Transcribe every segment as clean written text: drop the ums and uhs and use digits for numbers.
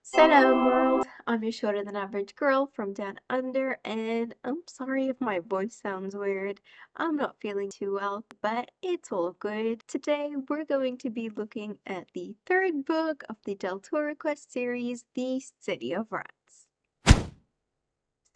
Salam world, I'm your shorter than average girl from down under, and I'm sorry if my voice sounds weird. I'm not feeling too well, but it's all good. Today we're going to be looking at the third book of the Del Toro Quest series, The City of Rats.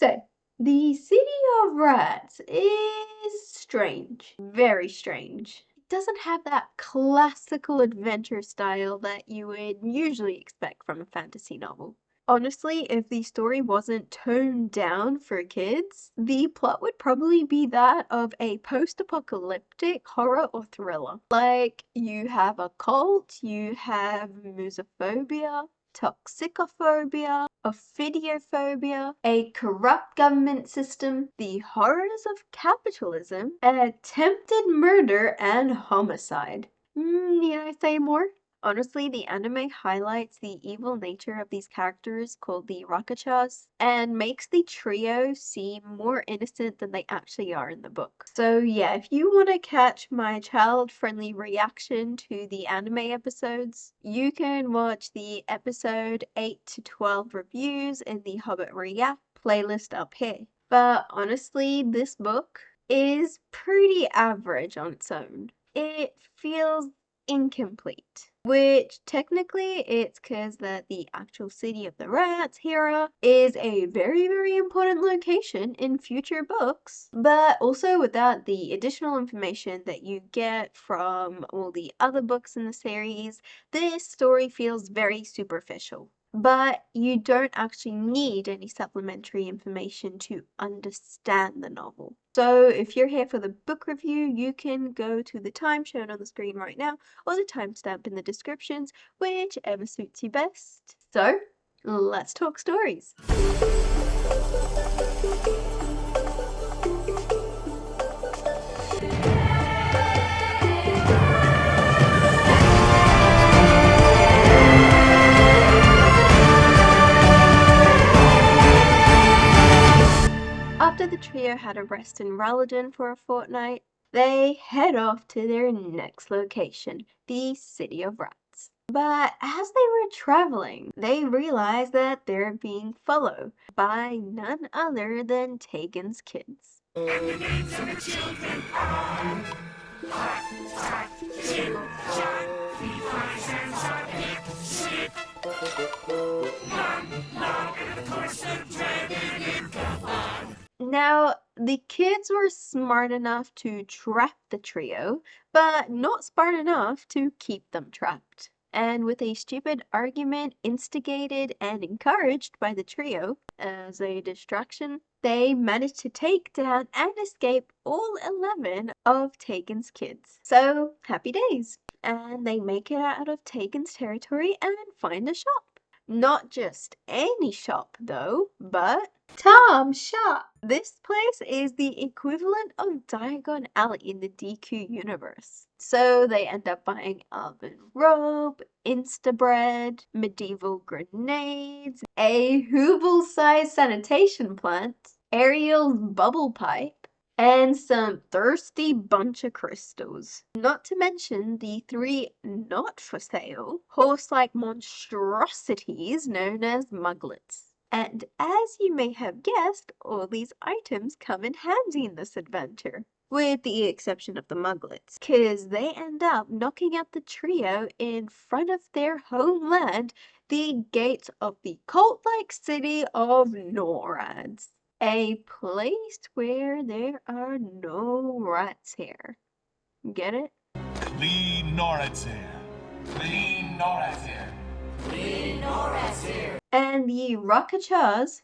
So, the City of Rats is strange, very strange. Doesn't have that classical adventure style that you would usually expect from a fantasy novel. Honestly, if the story wasn't toned down for kids, the plot would probably be that of a post-apocalyptic horror or thriller. Like, you have a cult, you have musophobia, toxicophobia, ophidiophobia, a corrupt government system, the horrors of capitalism, attempted murder, and homicide. Need I say more? Honestly, the anime highlights the evil nature of these characters called the Rakachas and makes the trio seem more innocent than they actually are in the book. So yeah, if you want to catch my child-friendly reaction to the anime episodes, you can watch the episode 8 to 12 reviews in the Hobbit React playlist up here. But honestly, this book is pretty average on its own. It feels incomplete. Which technically it's because that the actual city of the rats, Hera, is a very, very important location in future books, but also without the additional information that you get from all the other books in the series, this story feels very superficial. But you don't actually need any supplementary information to understand the novel. So if you're here for the book review, you can go to the time shown on the screen right now or the timestamp in the descriptions, whichever suits you best. So, let's talk stories. After the trio had a rest in Raladan for a fortnight, they head off to their next location, the City of Rats. But as they were traveling, they realized that they're being followed by none other than Tegan's kids. And the names of the children are Hot, Tot, Chip, John, Levi's hands are Pick, Snip, Long, and of course the dreaded Ichabod. Now, the kids were smart enough to trap the trio, but not smart enough to keep them trapped. And with a stupid argument instigated and encouraged by the trio as a distraction, they managed to take down and escape all 11 of Tegan's kids. So, happy days! And they make it out of Tegan's territory and find a shop. Not just any shop though, but Tom's shop. This place is the equivalent of Diagon Alley in the DQ universe. So they end up buying oven rope, Instabread, medieval grenades, a Hoovel-sized sanitation plant, Ariel's bubble pipe, and some thirsty bunch of crystals. Not to mention the 3 not for sale horse-like monstrosities known as muglets. And as you may have guessed, all these items come in handy in this adventure. With the exception of the muglets, cause they end up knocking out the trio in front of their homeland, the gates of the cult-like city of Norads. A place where there are no rats here. Get it? Clean Norads here. Clean Norads here. Clean Norads here. And the Rakachas,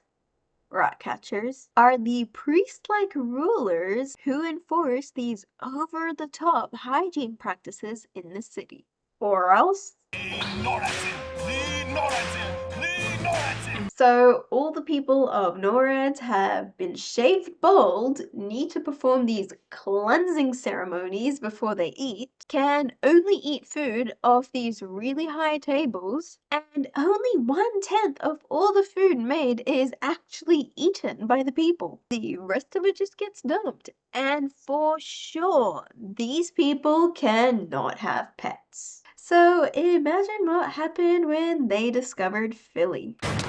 rat catchers, are the priest-like rulers who enforce these over-the-top hygiene practices in the city. Or else... Clean Norads here. Clean Norads here. Clean Norads here. So all the people of Norads have been shaved bald, need to perform these cleansing ceremonies before they eat, can only eat food off these really high tables, and only 1/10 of all the food made is actually eaten by the people. The rest of it just gets dumped. And for sure, these people cannot have pets. So imagine what happened when they discovered Philly. There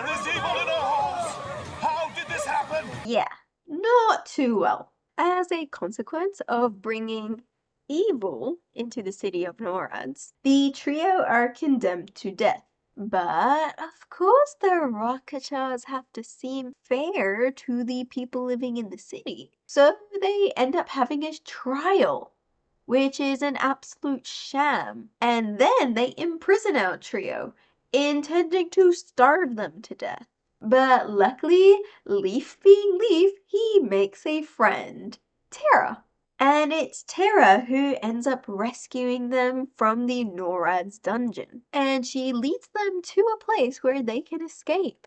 is evil in our halls! How did this happen? Yeah, not too well. As a consequence of bringing evil into the city of Norads, the trio are condemned to death. But of course, the Rakachas have to seem fair to the people living in the city. So they end up having a trial, which is an absolute sham. And then they imprison our trio, intending to starve them to death. But luckily, Leaf being Leaf, he makes a friend, Tara. And it's Tara who ends up rescuing them from the NORAD's dungeon. And she leads them to a place where they can escape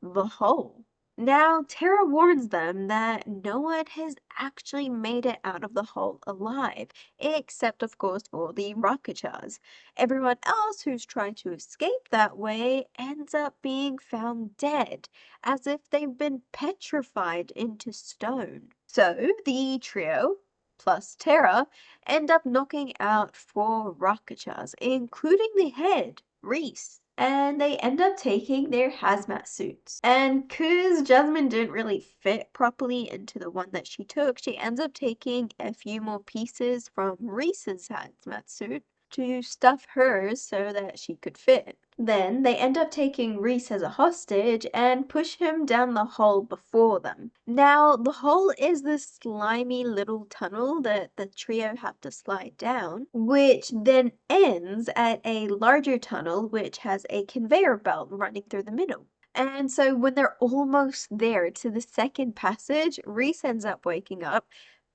the hole. Now, Tara warns them that no one has actually made it out of the hole alive, except, of course, for the Rakachas. Everyone else who's trying to escape that way ends up being found dead, as if they've been petrified into stone. So, the trio, plus Tara, end up knocking out 4 Rakachas, including the head, Reese. And they end up taking their hazmat suits. And cause Jasmine didn't really fit properly into the one that she took, she ends up taking a few more pieces from Reese's hazmat suit to stuff hers so that she could fit. Then they end up taking Reese as a hostage and push him down the hole before them. Now, the hole is this slimy little tunnel that the trio have to slide down, which then ends at a larger tunnel which has a conveyor belt running through the middle. And so when they're almost there to the second passage, Reese ends up waking up,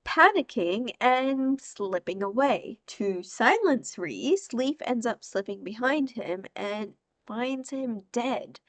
panicking and slipping away. To silence Reese, Leaf ends up slipping behind him and finds him dead,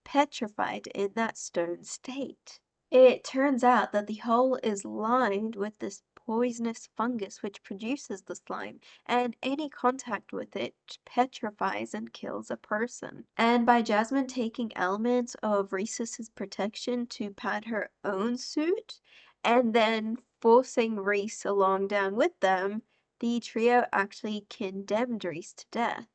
petrified in that stone state. It turns out that the hole is lined with this poisonous fungus which produces the slime, and any contact with it petrifies and kills a person. And by Jasmine taking elements of Reese's protection to pad her own suit, and then forcing Reese along down with them, the trio actually condemned Reese to death.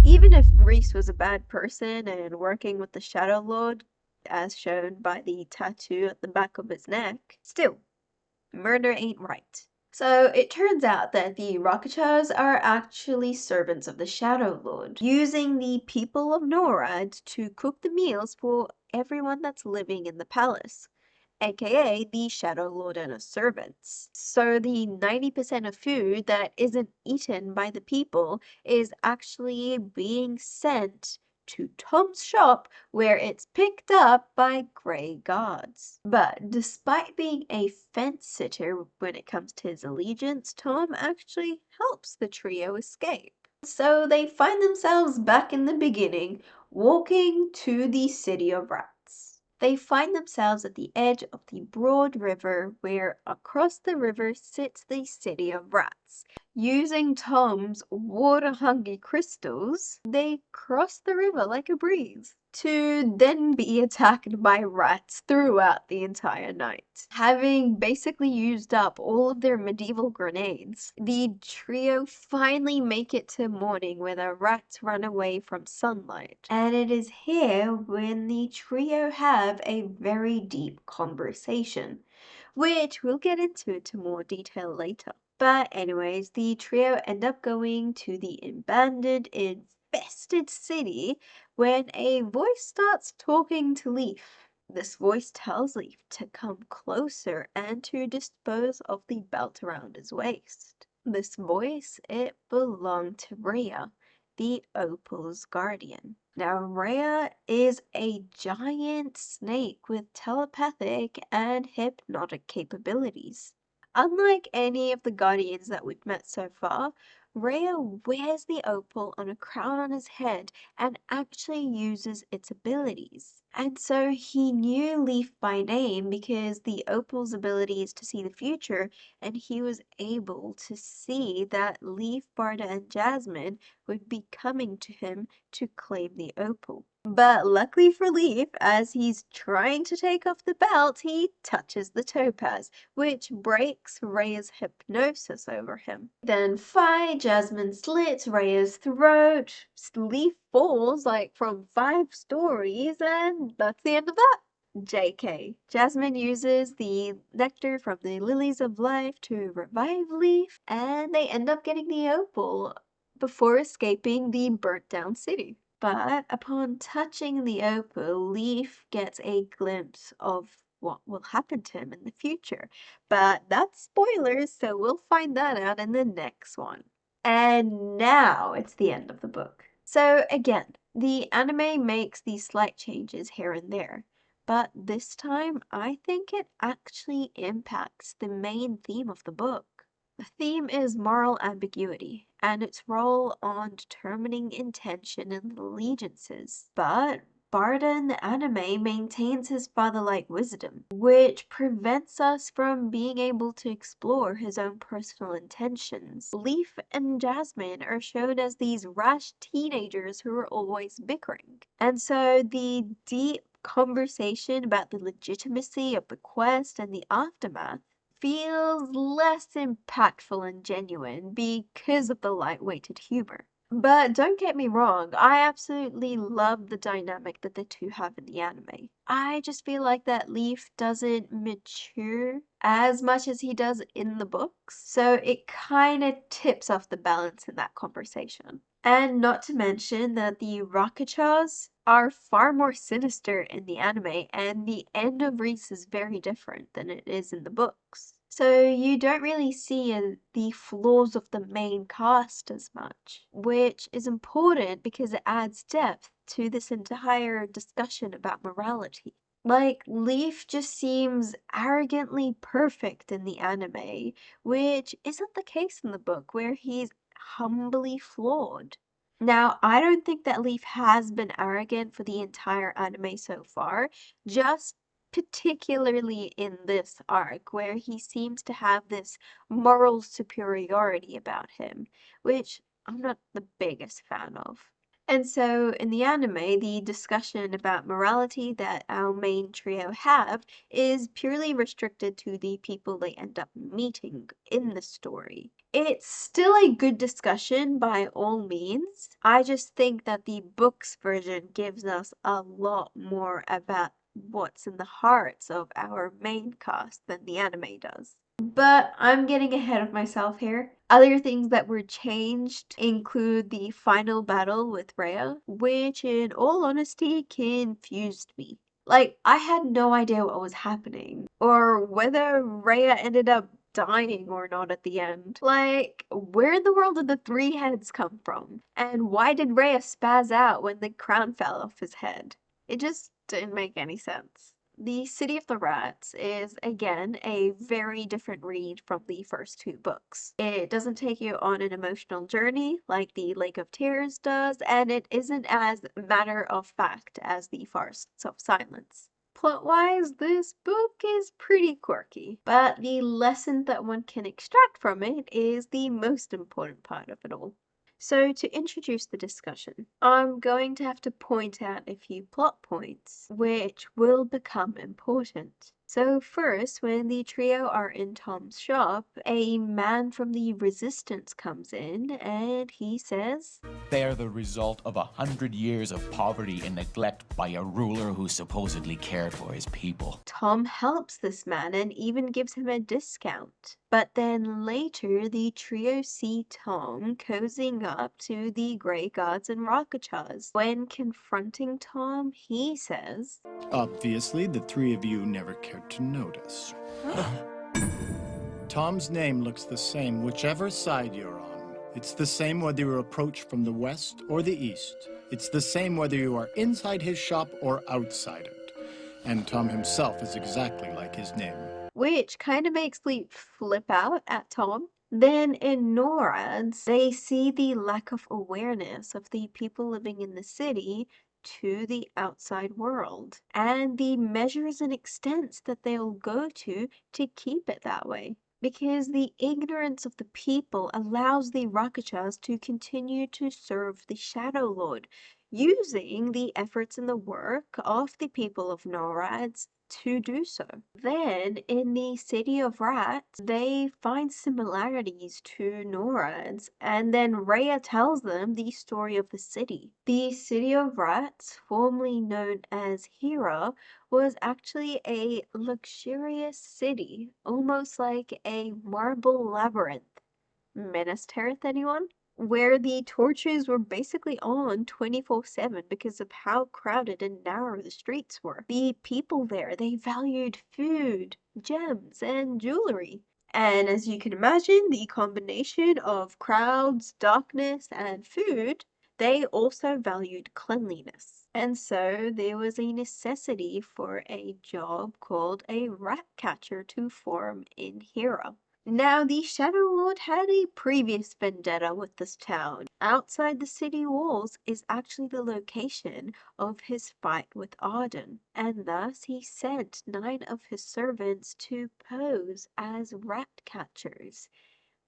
Even if Reese was a bad person and working with the Shadow Lord, as shown by the tattoo at the back of his neck, still, murder ain't right. So it turns out that the Rakachas are actually servants of the Shadow Lord, using the people of Norad to cook the meals for everyone that's living in the palace, aka the Shadow Lord and his servants. So the 90% of food that isn't eaten by the people is actually being sent to Tom's shop where it's picked up by grey guards. But despite being a fence sitter when it comes to his allegiance, Tom actually helps the trio escape. So they find themselves back in the beginning, walking to the city of rats. They find themselves at the edge of the broad river where across the river sits the city of rats. Using Tom's water-hungry crystals, they cross the river like a breeze, to then be attacked by rats throughout the entire night. Having basically used up all of their medieval grenades, the trio finally make it to morning where the rats run away from sunlight. And it is here when the trio have a very deep conversation, which we'll get into more detail later. But anyways, the trio end up going to the abandoned, infested city when a voice starts talking to Leaf. This voice tells Leaf to come closer and to dispose of the belt around his waist. This voice, it belonged to Rhea, the Opal's guardian. Now, Rhea is a giant snake with telepathic and hypnotic capabilities. Unlike any of the guardians that we've met so far, Rhea wears the opal on a crown on his head and actually uses its abilities. And so he knew Leaf by name because the opal's ability is to see the future, and he was able to see that Leaf, Barda, and Jasmine would be coming to him to claim the opal. But luckily for Leaf, as he's trying to take off the belt, he touches the topaz, which breaks Rhea's hypnosis over him. Then fight, Jasmine slits Rhea's throat, Leaf falls like from 5 stories, and that's the end of that. JK. Jasmine uses the nectar from the lilies of life to revive Leaf, and they end up getting the opal before escaping the burnt down city. But upon touching the opal, Leaf gets a glimpse of what will happen to him in the future. But that's spoilers, so we'll find that out in the next one. And now it's the end of the book. So again, the anime makes these slight changes here and there, but this time I think it actually impacts the main theme of the book. The theme is moral ambiguity and its role on determining intention and allegiances. But Barda in the anime maintains his father-like wisdom, which prevents us from being able to explore his own personal intentions. Leaf and Jasmine are shown as these rash teenagers who are always bickering. And so the deep conversation about the legitimacy of the quest and the aftermath feels less impactful and genuine because of the light-weighted humor. But don't get me wrong, I absolutely love the dynamic that the two have in the anime. I just feel like that Leaf doesn't mature as much as he does in the books, so it kind of tips off the balance in that conversation. And not to mention that the Rakachas are far more sinister in the anime, and the end of Reese is very different than it is in the books. So you don't really see the flaws of the main cast as much, which is important because it adds depth to this entire discussion about morality. Like, Leaf just seems arrogantly perfect in the anime, which isn't the case in the book, where he's humbly flawed. Now, I don't think that Leaf has been arrogant for the entire anime so far, just particularly in this arc where he seems to have this moral superiority about him, which I'm not the biggest fan of. And so in the anime, the discussion about morality that our main trio have is purely restricted to the people they end up meeting in the story. It's still a good discussion by all means. I just think that the books version gives us a lot more about what's in the hearts of our main cast than the anime does. But I'm getting ahead of myself here. Other things that were changed include the final battle with Rhea, which in all honesty confused me. Like, I had no idea what was happening, or whether Rhea ended up dying or not at the end. Like, where in the world did the 3 heads come from? And why did Rhea spaz out when the crown fell off his head? It just didn't make any sense. The City of the Rats is, again, a very different read from the first 2 books. It doesn't take you on an emotional journey like the Lake of Tears does, and it isn't as matter of fact as the Forests of Silence. Plot-wise, this book is pretty quirky, but the lesson that one can extract from it is the most important part of it all. So to introduce the discussion, I'm going to have to point out a few plot points which will become important. So first, when the trio are in Tom's shop, a man from the Resistance comes in and he says, They are the result of 100 years of poverty and neglect by a ruler who supposedly cared for his people. Tom helps this man and even gives him a discount. But then later, the trio see Tom cozying up to the Grey Gods and Rakachas. When confronting Tom, he says, Obviously, the 3 of you never cared to notice. Tom's name looks the same whichever side you're on. It's the same whether you're approached from the west or the east. It's the same whether you are inside his shop or outside it. And Tom himself is exactly like his name. Which kind of makes Lee flip out at Tom. Then in NORAD's, they see the lack of awareness of the people living in the city to the outside world and the measures and extents that they'll go to keep it that way. Because the ignorance of the people allows the Rakshas to continue to serve the Shadow Lord, using the efforts and the work of the people of Norads to do so. Then, in the city of rats, they find similarities to Norads, and then Rhea tells them the story of the city. The city of rats, formerly known as Hera, was actually a luxurious city, almost like a marble labyrinth. Minas Tirith, anyone? Where the torches were basically on 24/7 because of how crowded and narrow the streets were. The people there, they valued food, gems, and jewelry. And as you can imagine, the combination of crowds, darkness, and food, they also valued cleanliness. And so there was a necessity for a job called a rat catcher to form in Hera. Now, the Shadow Lord had a previous vendetta with this town. Outside the city walls is actually the location of his fight with Arden, and thus he sent 9 of his servants to pose as rat catchers,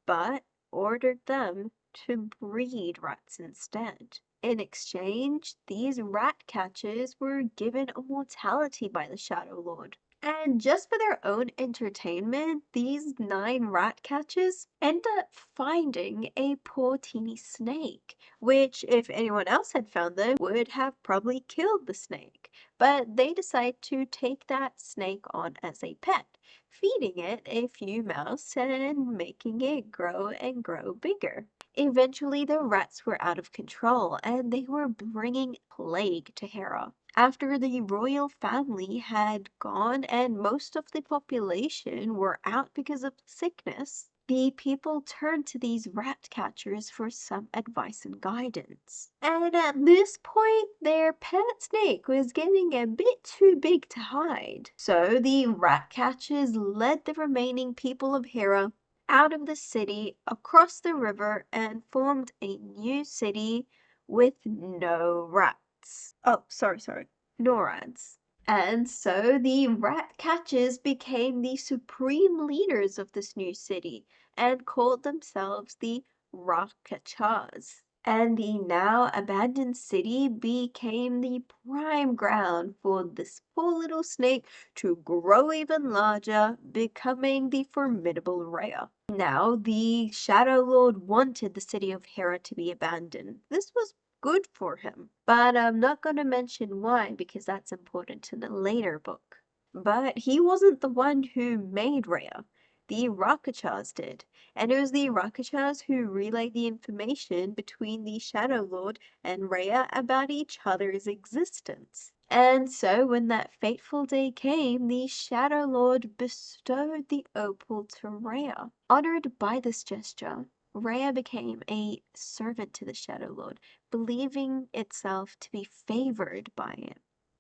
but ordered them to breed rats instead. In exchange, these rat catchers were given immortality by the Shadow Lord. And just for their own entertainment, these 9 rat catchers end up finding a poor teeny snake, which, if anyone else had found them, would have probably killed the snake. But they decide to take that snake on as a pet, feeding it a few mouse and making it grow and grow bigger. Eventually, the rats were out of control and they were bringing plague to Hera. After the royal family had gone and most of the population were out because of sickness, the people turned to these rat catchers for some advice and guidance. And at this point, their pet snake was getting a bit too big to hide. So the rat catchers led the remaining people of Hera out of the city, across the river, and formed a new city with no rats. Oh, sorry, Norads. And so the rat catchers became the supreme leaders of this new city and called themselves the Rakshas. And the now abandoned city became the prime ground for this poor little snake to grow even larger, becoming the formidable Rhea. Now, the Shadow Lord wanted the city of Hera to be abandoned. This was good for him, but I'm not going to mention why because that's important in a later book. But he wasn't the one who made Rhea. The Rakshas did, and it was the Rakshas who relayed the information between the Shadow Lord and Rhea about each other's existence. And so when that fateful day came, the Shadow Lord bestowed the opal to Rhea. Honored by this gesture, Rhea became a servant to the Shadow Lord, believing itself to be favored by him.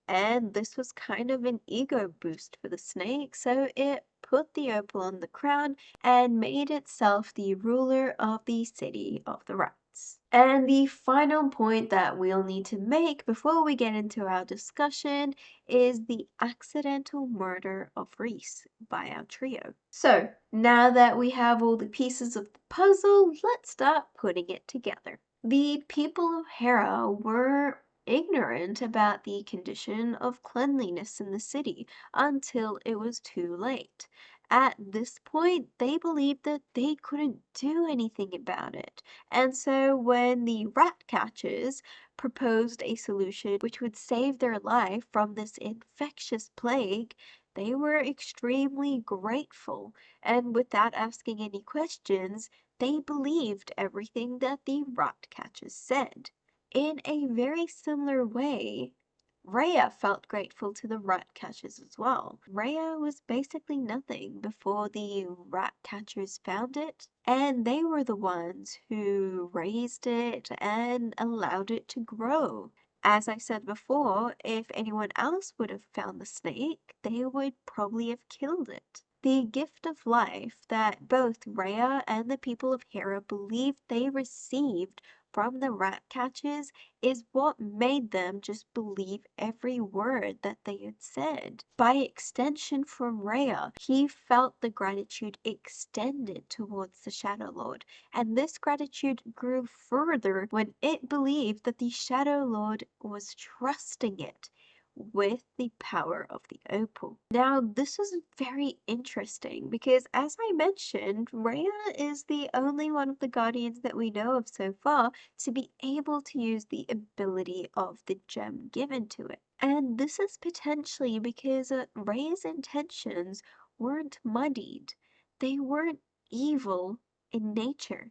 And this was kind of an ego boost for the snake, so it put the opal on the crown and made itself the ruler of the city of the rats. And the final point that we'll need to make before we get into our discussion is the accidental murder of Reese by our trio. So, now that we have all the pieces of the puzzle, let's start putting it together. The people of Hera were ignorant about the condition of cleanliness in the city until it was too late. At this point, they believed that they couldn't do anything about it. And so when the rat catchers proposed a solution which would save their life from this infectious plague, they were extremely grateful. And without asking any questions, they believed everything that the rat catchers said. In a very similar way, Rhea felt grateful to the rat catchers as well. Rhea was basically nothing before the rat catchers found it, and they were the ones who raised it and allowed it to grow. As I said before, if anyone else would have found the snake, they would probably have killed it. The gift of life that both Rhea and the people of Hera believed they received from the rat catchers is what made them just believe every word that they had said. By extension for Rhea, he felt the gratitude extended towards the Shadow Lord, and this gratitude grew further when it believed that the Shadow Lord was trusting it with the power of the opal. Now, this is very interesting because, as I mentioned, Rhea is the only one of the Guardians that we know of so far to be able to use the ability of the gem given to it. And this is potentially because Rhea's intentions weren't muddied, they weren't evil in nature,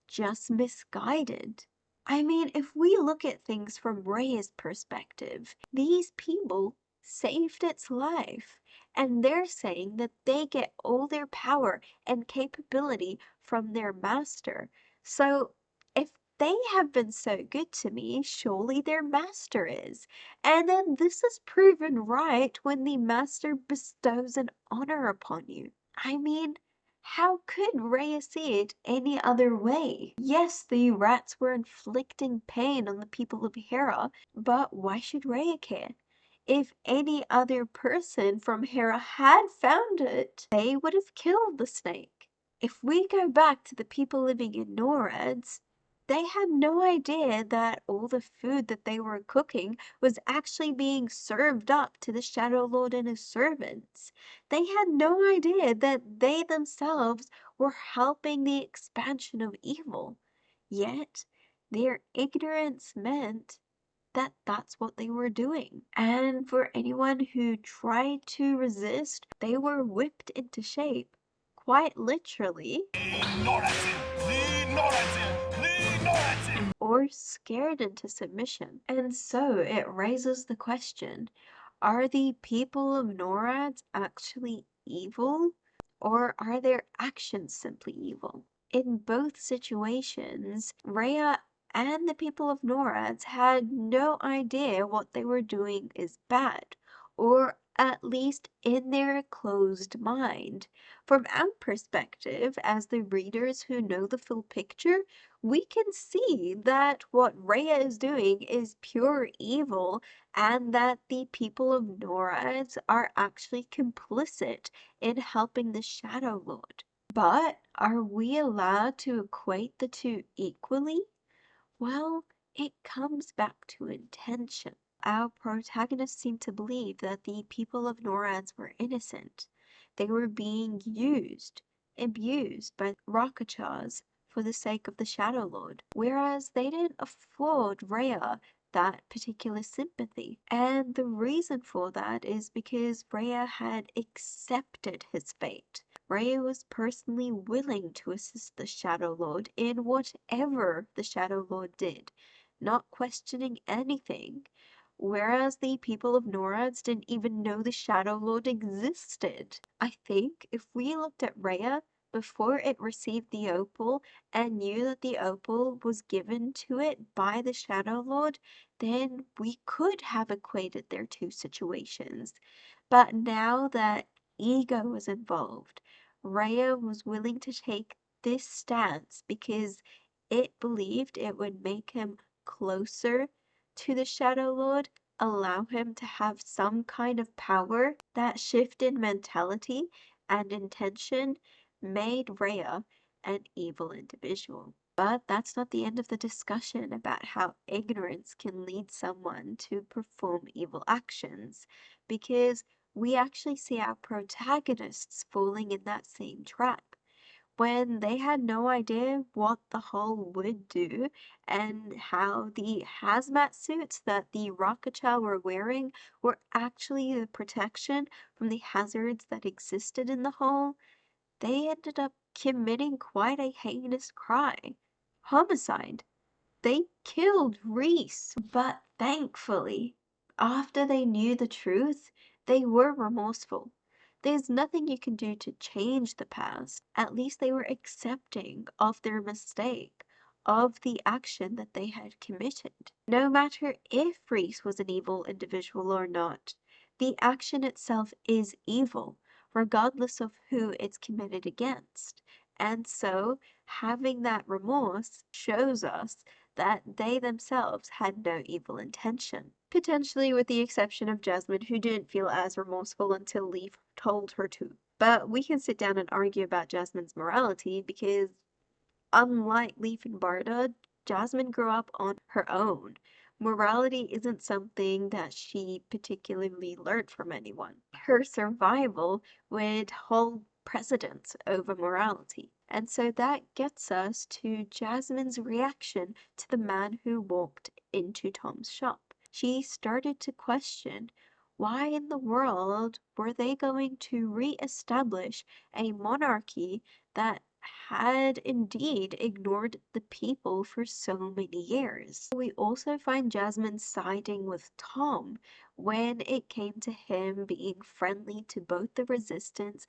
just misguided. I mean, if we look at things from Ray's perspective, these people saved its life, and they're saying that they get all their power and capability from their master. So, if they have been so good to me, surely their master is. And then this is proven right when the master bestows an honor upon you. I mean, how could Rhea see it any other way? Yes, the rats were inflicting pain on the people of Hera, but why should Rhea care? If any other person from Hera had found it, they would have killed the snake. If we go back to the people living in NORADs, they had no idea that all the food that they were cooking was actually being served up to the Shadow Lord and his servants. They had no idea that they themselves were helping the expansion of evil. Yet, their ignorance meant that that's what they were doing. And for anyone who tried to resist, they were whipped into shape, quite literally, or scared into submission. And so it raises the question, are the people of NORAD actually evil, or are their actions simply evil? In both situations, Rhea and the people of NORAD had no idea what they were doing is bad, or at least in their closed mind. From our perspective, as the readers who know the full picture, we can see that what Rhea is doing is pure evil and that the people of Norad are actually complicit in helping the Shadow Lord. But are we allowed to equate the two equally? Well, it comes back to intention. Our protagonists seem to believe that the people of Norads were innocent. They were being used, abused by Rakachas for the sake of the Shadow Lord, whereas they didn't afford Rhea that particular sympathy. And the reason for that is because Rhea had accepted his fate. Rhea was personally willing to assist the Shadow Lord in whatever the Shadow Lord did, not questioning anything, whereas the people of Norads didn't even know the Shadow Lord existed. I think if we looked at Rhea before it received the opal and knew that the opal was given to it by the Shadow Lord, then we could have equated their two situations. But now that ego was involved, Rhea was willing to take this stance because it believed it would make him closer to the Shadow Lord, allow him to have some kind of power. That shift in mentality and intention made Rhea an evil individual. But that's not the end of the discussion about how ignorance can lead someone to perform evil actions, because we actually see our protagonists falling in that same trap when they had no idea what the hull would do and how the hazmat suits that the Rakacha were wearing were actually the protection from the hazards that existed in the hull. They ended up committing quite a heinous crime. Homicide. They killed Reese, but thankfully, after they knew the truth, they were remorseful. There's nothing you can do to change the past. At least they were accepting of their mistake, of the action that they had committed. No matter if Reese was an evil individual or not, the action itself is evil. regardless of who it's committed against. And so, having that remorse shows us that they themselves had no evil intention. Potentially with the exception of Jasmine, who didn't feel as remorseful until Leaf told her to. But we can sit down and argue about Jasmine's morality because unlike Leaf and Barda, Jasmine grew up on her own. Morality isn't something that she particularly learned from anyone. Her survival would hold precedence over morality. And so that gets us to Jasmine's reaction to the man who walked into Tom's shop. She started to question why in the world were they going to re-establish a monarchy that had indeed ignored the people for so many years. We also find Jasmine siding with Tom when it came to him being friendly to both the Resistance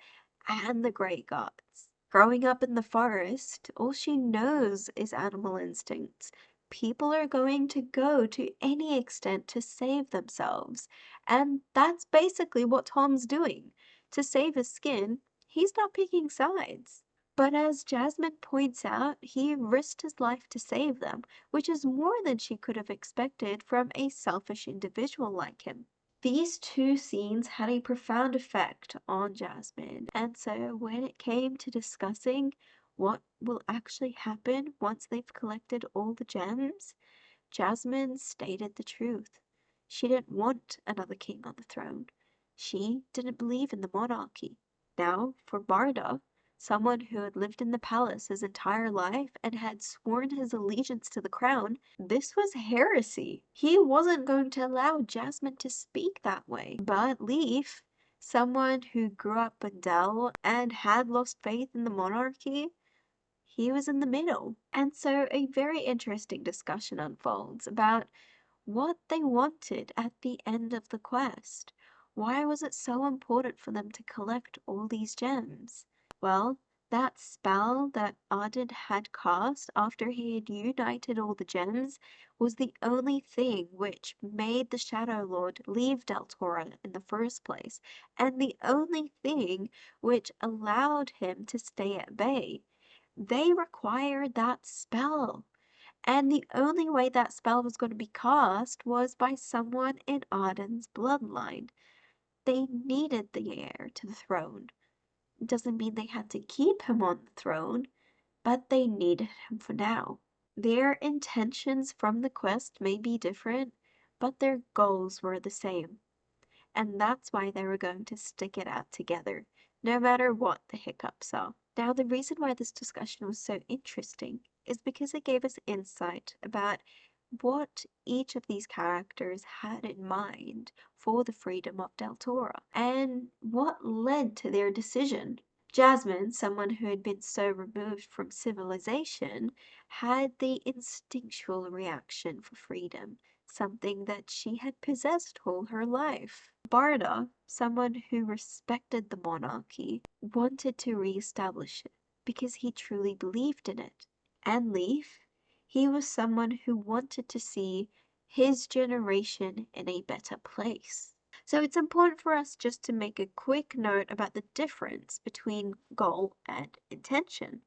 and the Grey Gods. Growing up in the forest, all she knows is animal instincts. People are going to go to any extent to save themselves, and that's basically what Tom's doing. To save his skin, he's not picking sides. But as Jasmine points out, he risked his life to save them, which is more than she could have expected from a selfish individual like him. These two scenes had a profound effect on Jasmine, and so when it came to discussing what will actually happen once they've collected all the gems, Jasmine stated the truth. She didn't want another king on the throne. She didn't believe in the monarchy. Now, for Barda, someone who had lived in the palace his entire life and had sworn his allegiance to the crown, this was heresy. He wasn't going to allow Jasmine to speak that way. But Leaf, someone who grew up in Dell and had lost faith in the monarchy, he was in the middle. And so a very interesting discussion unfolds about what they wanted at the end of the quest. Why was it so important for them to collect all these gems? Well, that spell that Arden had cast after he had united all the gems was the only thing which made the Shadow Lord leave Deltora in the first place, and the only thing which allowed him to stay at bay. They required that spell. And the only way that spell was going to be cast was by someone in Arden's bloodline. They needed the heir to the throne. It doesn't mean they had to keep him on the throne, but they needed him for now. Their intentions from the quest may be different, but their goals were the same. And that's why they were going to stick it out together, no matter what the hiccups are. Now, the reason why this discussion was so interesting is because it gave us insight about what each of these characters had in mind for the freedom of Deltora and what led to their decision. Jasmine, someone who had been so removed from civilization, had the instinctual reaction for freedom, something that she had possessed all her life. Barda, someone who respected the monarchy, wanted to re-establish it because he truly believed in it. And Leaf, he was someone who wanted to see his generation in a better place. So it's important for us just to make a quick note about the difference between goal and intention.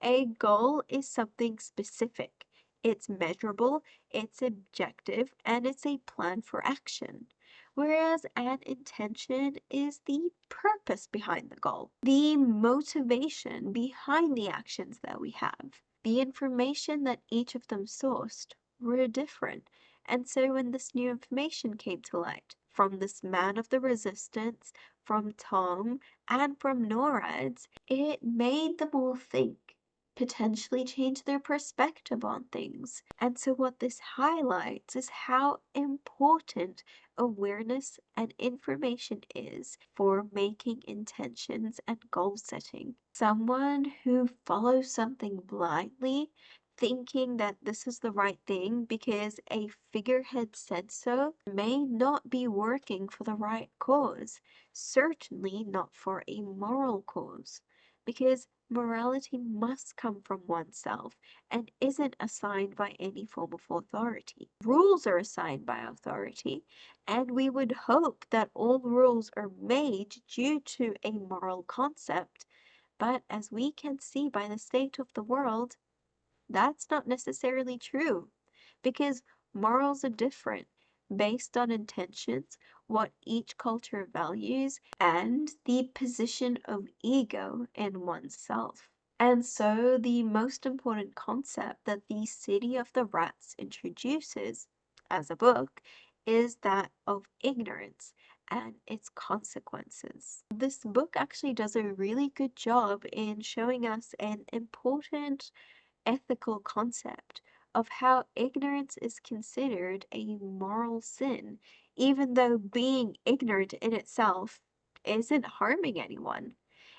A goal is something specific. It's measurable, it's objective, and it's a plan for action. Whereas an intention is the purpose behind the goal, the motivation behind the actions that we have. The information that each of them sourced were different. And so when this new information came to light, from this man of the resistance, from Tom, and from NORAD's, it made them all think, potentially change their perspective on things. And so what this highlights is how important awareness and information is for making intentions and goal setting. Someone who follows something blindly, thinking that this is the right thing because a figurehead said so, may not be working for the right cause, certainly not for a moral cause. because morality must come from oneself and isn't assigned by any form of authority. Rules are assigned by authority, and we would hope that all rules are made due to a moral concept. But as we can see by the state of the world, that's not necessarily true, because morals are different based on intentions, what each culture values, and the position of ego in oneself. And so, the most important concept that the City of the Rats introduces as a book is that of ignorance and its consequences. This book actually does a really good job in showing us an important ethical concept of how ignorance is considered a moral sin, even though being ignorant in itself isn't harming anyone.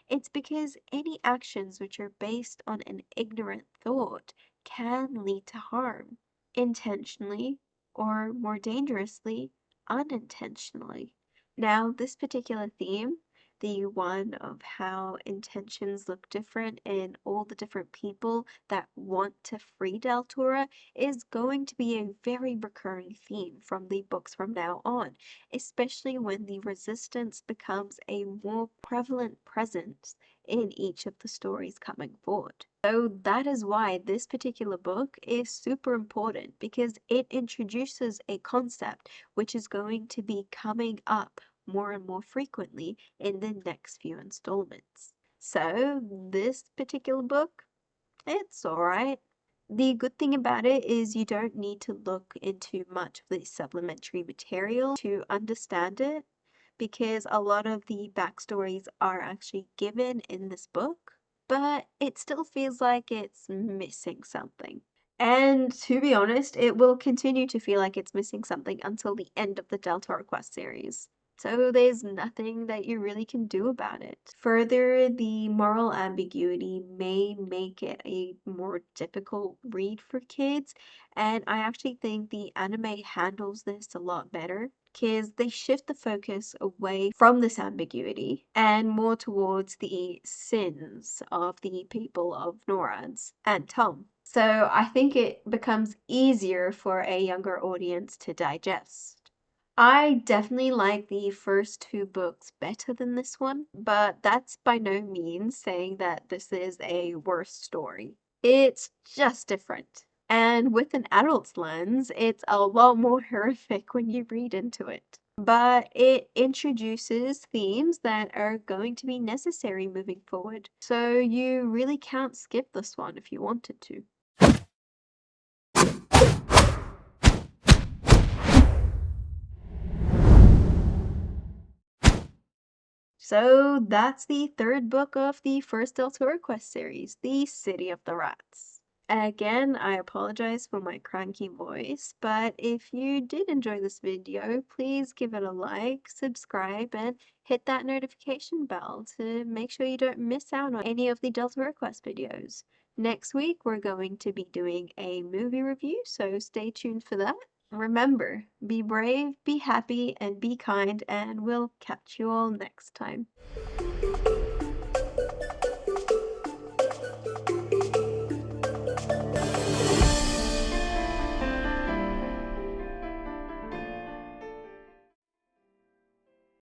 It's because any actions which are based on an ignorant thought can lead to harm, intentionally or more dangerously, unintentionally. Now, this particular theme, the one of how intentions look different in all the different people that want to free Deltora, is going to be a very recurring theme from the books from now on, especially when the resistance becomes a more prevalent presence in each of the stories coming forward. So that is why this particular book is super important, because it introduces a concept which is going to be coming up more and more frequently in the next few installments. So this particular book, it's alright. The good thing about it is you don't need to look into much of the supplementary material to understand it, because a lot of the backstories are actually given in this book, but it still feels like it's missing something. And to be honest, it will continue to feel like it's missing something until the end of the Delta Quest series. So there's nothing that you really can do about it. Further, the moral ambiguity may make it a more difficult read for kids, and I actually think the anime handles this a lot better, because they shift the focus away from this ambiguity and more towards the sins of the people of Norads and Tom. So I think it becomes easier for a younger audience to digest. I definitely like the first two books better than this one, but that's by no means saying that this is a worse story. It's just different. And with an adult's lens, it's a lot more horrific when you read into it. But it introduces themes that are going to be necessary moving forward. So you really can't skip this one if you wanted to. So that's the third book of the first Deltora Quest series, The City of the Rats. Again, I apologize for my cranky voice, but if you did enjoy this video, please give it a like, subscribe, and hit that notification bell to make sure you don't miss out on any of the Deltora Quest videos. Next week, we're going to be doing a movie review, so stay tuned for that. Remember, be brave, be happy, and be kind, and we'll catch you all next time.